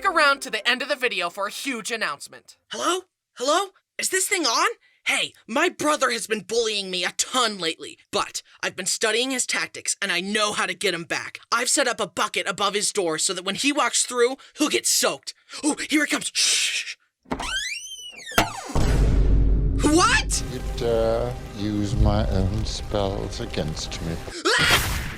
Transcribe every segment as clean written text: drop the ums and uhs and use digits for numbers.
Stick around to the end of the video for a huge announcement. Hello? Hello? Is this thing on? Hey, my brother has been bullying me a ton lately, but I've been studying his tactics and I know how to get him back. I've set up a bucket above his door so that when he walks through, he'll get soaked. Oh, here it comes. Shh. What? You dare use my own spells against me.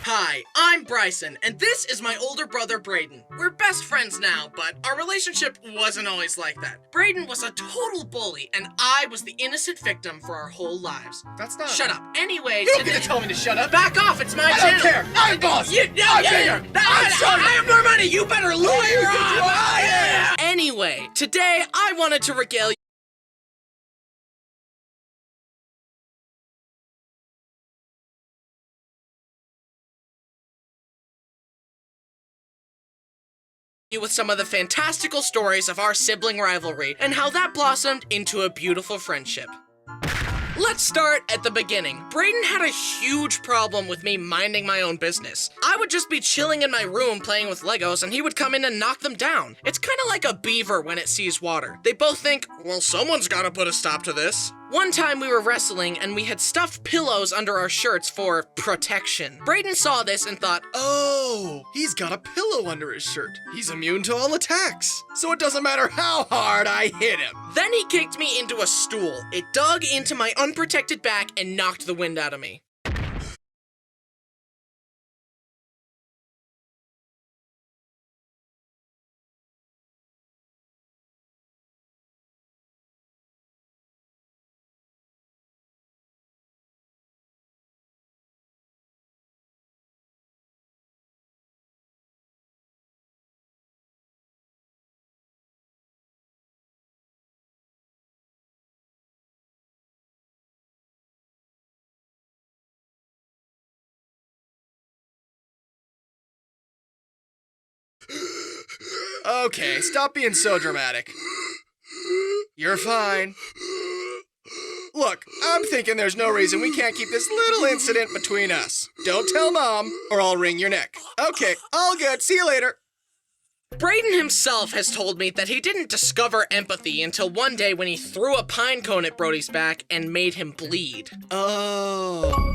Hi, I'm Bryson, and this is my older brother, Braden. We're best friends now, but our relationship wasn't always like that. Braden was a total bully, and I was the innocent victim for our whole lives. That's not... Shut up. Anyway, You don't get to tell me to shut up. Back off, it's my I channel. don't care. I'm boss. I'm bigger. I have more money. You better lawyer up. Anyway, today I wanted to regale you with some of the fantastical stories of our sibling rivalry and how that blossomed into a beautiful friendship. Let's start at the beginning. Braden had a huge problem with me minding my own business. I would just be chilling in my room playing with Legos and he would come in and knock them down. It's kind of like a beaver when it sees water. They both think, well, someone's gotta put a stop to this. One time we were wrestling and we had stuffed pillows under our shirts for protection. Braden saw this and thought, Oh, he's got a pillow under his shirt. He's immune to all attacks. So it doesn't matter how hard I hit him. Then he kicked me into a stool. It dug into my unprotected back and knocked the wind out of me. Okay, stop being so dramatic. You're fine. Look, I'm thinking there's no reason we can't keep this little incident between us. Don't tell Mom, or I'll wring your neck. Okay, all good. See you later. Braden himself has told me that he didn't discover empathy until one day when he threw a pine cone at Brody's back and made him bleed. Oh.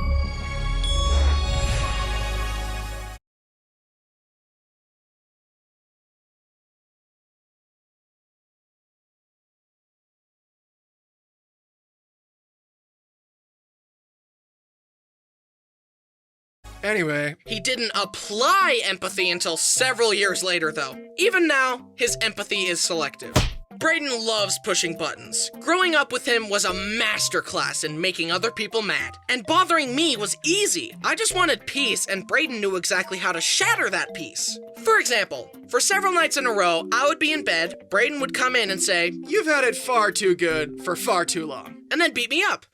Anyway, He didn't apply empathy until several years later, though. Even now, his empathy is selective. Braden loves pushing buttons. Growing up with him was a masterclass in making other people mad. And bothering me was easy. I just wanted peace, and Braden knew exactly how to shatter that peace. For example, for several nights in a row, I would be in bed, Braden would come in and say, you've had it far too good for far too long. and then beat me up.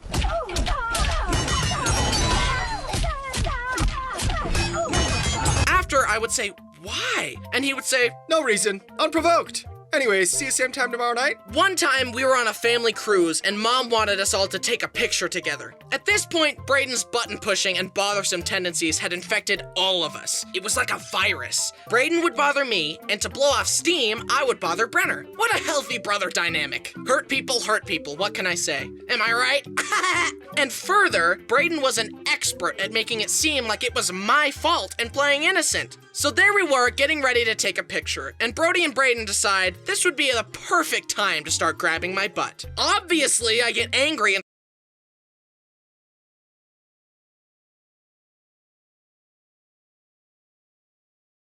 After, I would say, why? And he would say, No reason. Unprovoked. Anyways, see you same time tomorrow night? one time we were on a family cruise and Mom wanted us all to take a picture together. At this point, Braden's button pushing and bothersome tendencies had infected all of us. It was like a virus. Braden would bother me, and to blow off steam, I would bother Brenner. What a healthy brother dynamic. Hurt people, what can I say? Am I right? And further, Braden was an expert at making it seem like it was my fault and playing innocent. So there we were, getting ready to take a picture, and Brody and Braden decide this would be the perfect time to start grabbing my butt. Obviously, I get angry and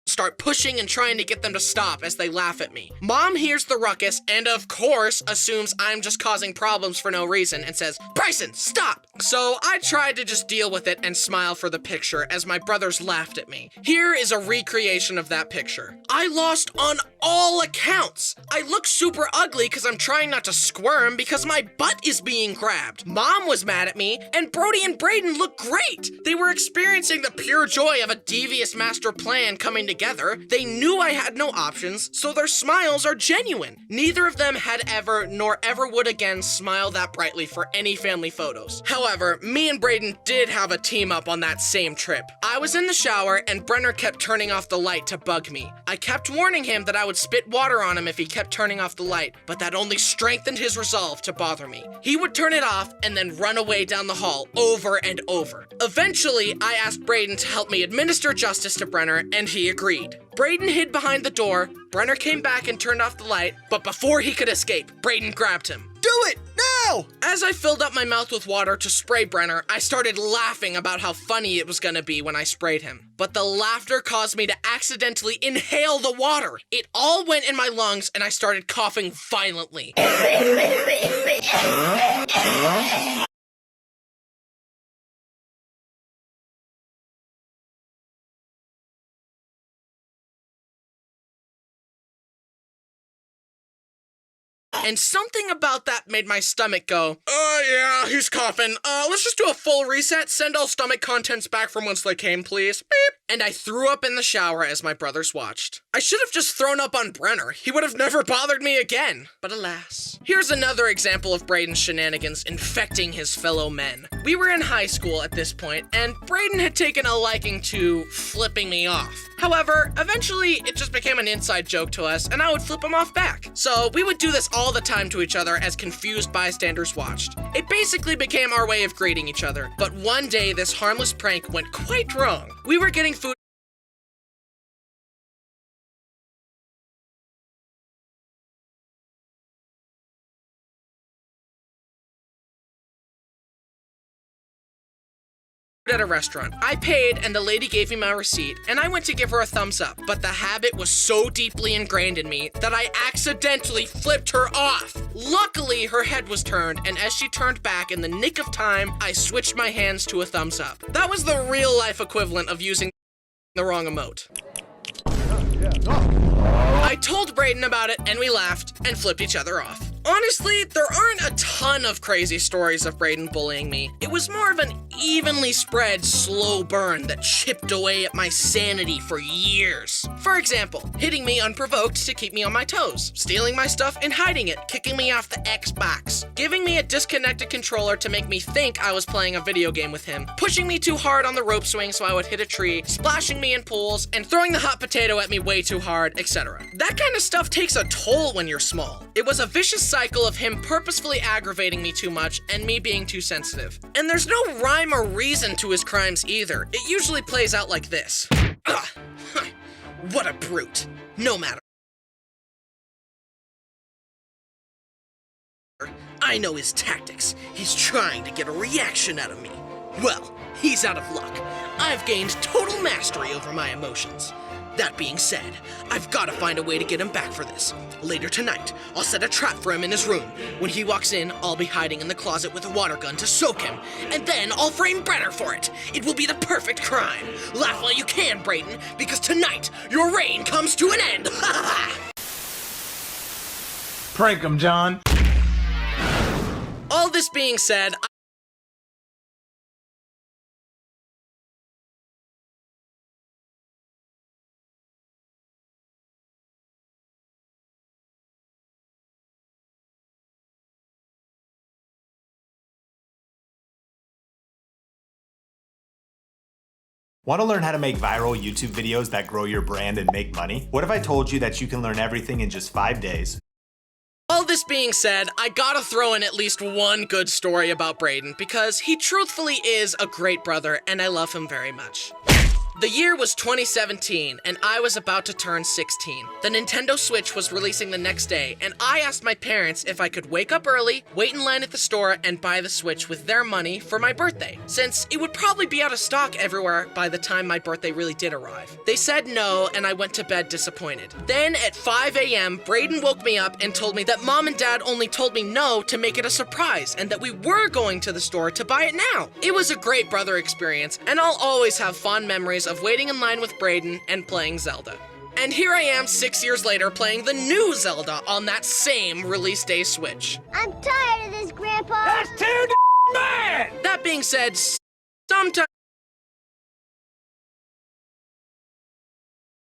start pushing and trying to get them to stop as they laugh at me. Mom hears the ruckus and of course assumes I'm just causing problems for no reason and says, Bryson, stop! So I tried to just deal with it and smile for the picture as my brothers laughed at me. Here is a recreation of that picture. I lost on all accounts. I look super ugly because I'm trying not to squirm because my butt is being grabbed. Mom was mad at me, and Brody and Braden look great. They were experiencing the pure joy of a devious master plan coming together together. They knew I had no options, so their smiles are genuine. Neither of them had ever, nor ever would again, smile that brightly for any family photos. However, me and Braden did have a team up on that same trip. I was in the shower, and Brenner kept turning off the light to bug me. I kept warning him that I would spit water on him if he kept turning off the light, but that only strengthened his resolve to bother me. He would turn it off and then run away down the hall over and over. Eventually, I asked Braden to help me administer justice to Brenner, and he agreed. Braden hid behind the door, Brenner came back and turned off the light, but before he could escape, Braden grabbed him. Do it now! As I filled up my mouth with water to spray Brenner, I started laughing about how funny it was gonna be when I sprayed him. But the laughter caused me to accidentally inhale the water. It all went in my lungs and I started coughing violently. And something about that made my stomach go, yeah, he's coughing. Let's just do a full reset. Send all stomach contents back from whence they came, please. Beep. And I threw up in the shower as my brothers watched. I should have just thrown up on Brenner. He would have never bothered me again. But alas. Here's another example of Braden's shenanigans infecting his fellow men. We were in high school at this point, and Braden had taken a liking to flipping me off. However, eventually it just became an inside joke to us, and I would flip him off back. So we would do this all the time to each other as confused bystanders watched. It basically became our way of greeting each other. But one day, this harmless prank went quite wrong. We were getting food at a restaurant. I paid and the lady gave me my receipt and I went to give her a thumbs up, but the habit was so deeply ingrained in me that I accidentally flipped her off. Luckily, her head was turned, and as she turned back in the nick of time, I switched my hands to a thumbs up. That was the real life equivalent of using the wrong emote. I told Braden about it and we laughed and flipped each other off. Honestly, there aren't a ton of crazy stories of Braden bullying me. It was more of an evenly spread, slow burn that chipped away at my sanity for years. For example, hitting me unprovoked to keep me on my toes, stealing my stuff and hiding it, kicking me off the Xbox, giving me a disconnected controller to make me think I was playing a video game with him, pushing me too hard on the rope swing so I would hit a tree, splashing me in pools, and throwing the hot potato at me way too hard, etc. That kind of stuff takes a toll when you're small. It was a vicious cycle of him purposefully aggravating me too much and me being too sensitive. And there's no rhyme or reason to his crimes either. It usually plays out like this. Ugh. What a brute. No matter. I know his tactics. He's trying to get a reaction out of me. Well, he's out of luck. I've gained total mastery over my emotions. That being said, I've got to find a way to get him back for this. Later tonight, I'll set a trap for him in his room. When he walks in, I'll be hiding in the closet with a water gun to soak him, and then I'll frame Brenner for it. It will be the perfect crime. Laugh while you can, Braden, because tonight, your reign comes to an end. Prank him, John. All this being said, Want to learn how to make viral YouTube videos that grow your brand and make money? What if I told you that you can learn everything in just 5 days? all this being said, I gotta throw in at least one good story about Braden because he truthfully is a great brother and I love him very much. The year was 2017, and I was about to turn 16. The Nintendo Switch was releasing the next day, and I asked my parents if I could wake up early, wait in line at the store, and buy the Switch with their money for my birthday, since it would probably be out of stock everywhere by the time my birthday really did arrive. They said no, and I went to bed disappointed. Then at 5 a.m., Braden woke me up and told me that Mom and Dad only told me no to make it a surprise, and that we were going to the store to buy it now. It was a great brother experience, and I'll always have fond memories of waiting in line with Braden and playing Zelda. And here I am 6 years later playing the new Zelda on that same release day Switch. I'm tired of this, Grandpa. That's too bad! That being said, sometimes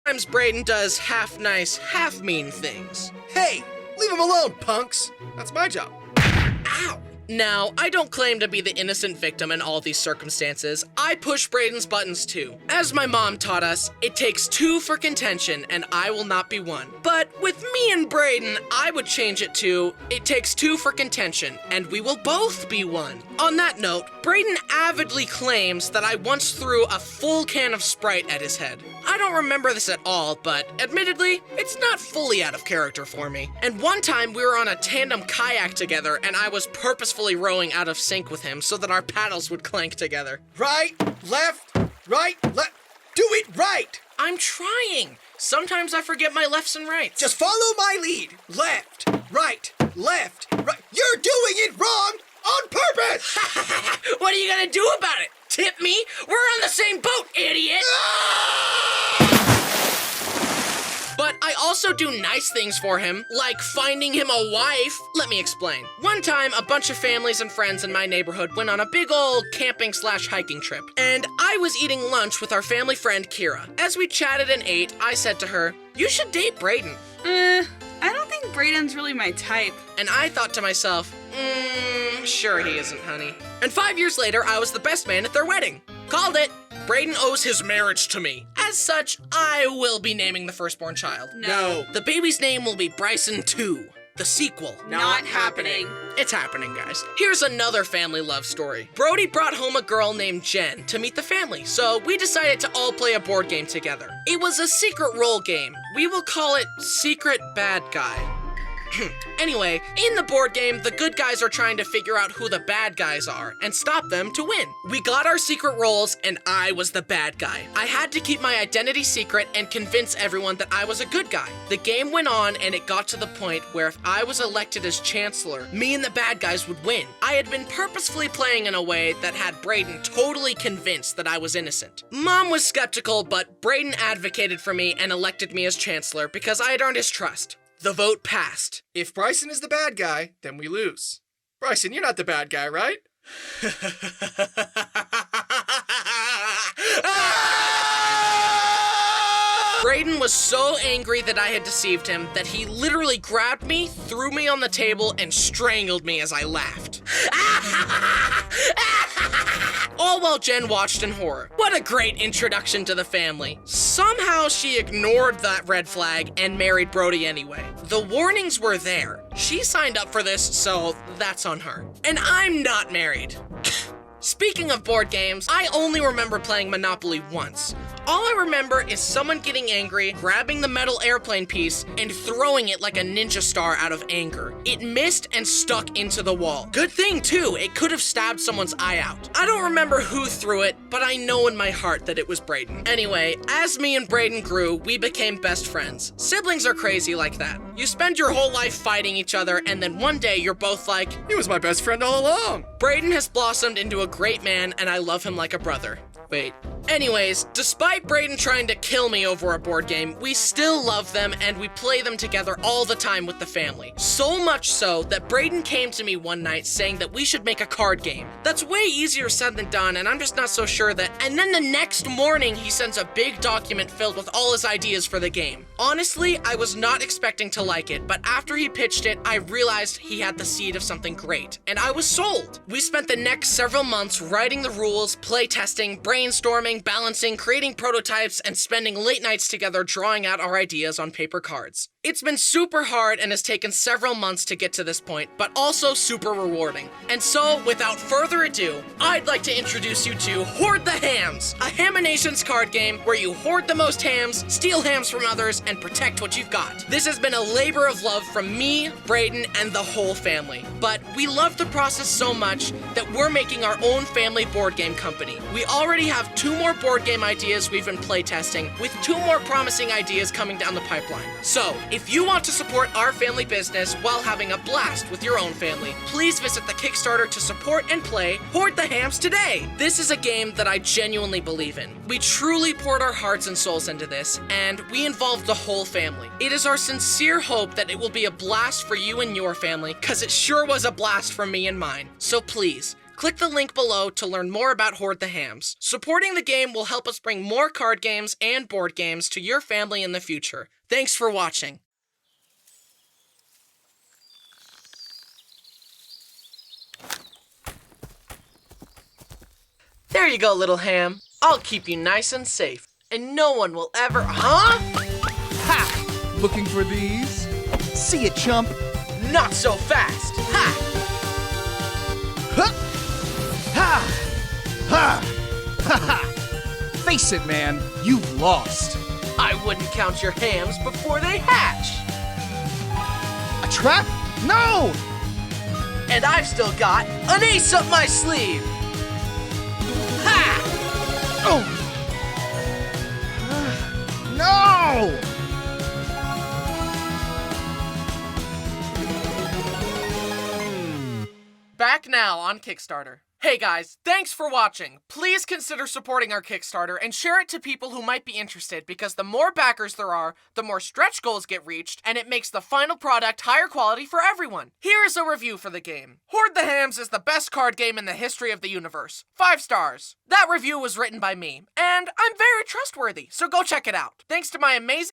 Sometimes Brayden does half nice, half mean things. Hey, leave him alone, punks. That's my job. Ow! Now, I don't claim to be the innocent victim in all these circumstances. I push Brayden's buttons too. As my mom taught us, it takes two for contention, and I will not be one. But with me and Brayden, I would change it to, it takes two for contention, and we will both be one. On that note, Brayden avidly claims that I once threw a full can of Sprite at his head. I don't remember this at all, but admittedly, it's not fully out of character for me. And one time we were on a tandem kayak together, and I was purposefully rowing out of sync with him so that our paddles would clank together. Right, left, right, left. Do it right. I'm trying. Sometimes I forget my lefts and rights. Just follow my lead. Left, right, left, right. You're doing it wrong on purpose. What are you gonna do about it? Tip me? We're on the same boat, idiot! But I also do nice things for him, like finding him a wife. Let me explain. One time, a bunch of families and friends in my neighborhood went on a big old camping/hiking trip, and I was eating lunch with our family friend Kira. As we chatted and ate, I said to her, "You should date Brayden." I don't think Brayden's really my type. And I thought to myself, sure he isn't, honey. And 5 years later, I was the best man at their wedding. Called it. Brayden owes his marriage to me. As such, I will be naming the firstborn child. No. The baby's name will be Bryson 2, the sequel. Not happening. It's happening, guys. Here's another family love story. Brody brought home a girl named Jen to meet the family, so we decided to all play a board game together. It was a secret role game. We will call it Secret Bad Guy. Anyway, in the board game, the good guys are trying to figure out who the bad guys are and stop them to win. We got our secret roles, and I was the bad guy. I had to keep my identity secret and convince everyone that I was a good guy. The game went on, and it got to the point where if I was elected as chancellor, me and the bad guys would win. I had been purposefully playing in a way that had Brayden totally convinced that I was innocent. Mom was skeptical, but Brayden advocated for me and elected me as chancellor because I had earned his trust. The vote passed. If Bryson is the bad guy, then we lose. Bryson, you're not the bad guy, right? Brayden was so angry that I had deceived him that he literally grabbed me, threw me on the table, and strangled me as I laughed. All while Jen watched in horror. What a great introduction to the family. Somehow she ignored that red flag and married Brody anyway. The warnings were there. She signed up for this, so that's on her. And I'm not married. Speaking of board games, I only remember playing Monopoly once. All I remember is someone getting angry, grabbing the metal airplane piece, and throwing it like a ninja star out of anger. It missed and stuck into the wall. Good thing, too, it could have stabbed someone's eye out. I don't remember who threw it, but I know in my heart that it was Brayden. Anyway, as me and Brayden grew, we became best friends. Siblings are crazy like that. You spend your whole life fighting each other, and then one day you're both like, He was my best friend all along. Brayden has blossomed into a great man, and I love him like a brother. Wait. Anyways, despite Brayden trying to kill me over a board game, we still love them and we play them together all the time with the family. So much so that Brayden came to me one night saying that we should make a card game. That's way easier said than done, and I'm just not so sure that. And then the next morning, he sends a big document filled with all his ideas for the game. Honestly, I was not expecting to like it, but after he pitched it, I realized he had the seed of something great, and I was sold. We spent the next several months writing the rules, play testing, brainstorming, balancing, creating prototypes, and spending late nights together drawing out our ideas on paper cards. It's been super hard and has taken several months to get to this point, but also super rewarding. And so, without further ado, I'd like to introduce you to Hoard the Hams, a Haminations card game where you hoard the most hams, steal hams from others, and protect what you've got. This has been a labor of love from me, Brayden, and the whole family. But we love the process so much that we're making our own family board game company. We already have 2 more board game ideas we've been playtesting, with 2 more promising ideas coming down the pipeline. So, if you want to support our family business while having a blast with your own family, please visit the Kickstarter to support and play Hoard the Hams today. This is a game that I genuinely believe in. We truly poured our hearts and souls into this, and we involved the whole family. It is our sincere hope that it will be a blast for you and your family, cause it sure was a blast for me and mine. So please, Click the link below to learn more about Hoard the Hams. Supporting the game will help us bring more card games and board games to your family in the future. Thanks for watching. There you go, little ham. I'll keep you nice and safe, and no one will ever— Huh? Ha! Looking for these? See it, chump. Not so fast! Ha! Huh! Ha! Ha! Ha ha! Face it, man. You've lost. I wouldn't count your hams before they hatch! A trap? No! And I've still got an ace up my sleeve! Ha! Oh! No! Back now on Kickstarter. Hey guys, thanks for watching. Please consider supporting our Kickstarter and share it to people who might be interested, because the more backers there are, the more stretch goals get reached, and it makes the final product higher quality for everyone. Here is a review for the game. Hoard the Hams is the best card game in the history of the universe. 5 stars. That review was written by me, and I'm very trustworthy, so go check it out. Thanks to my amazing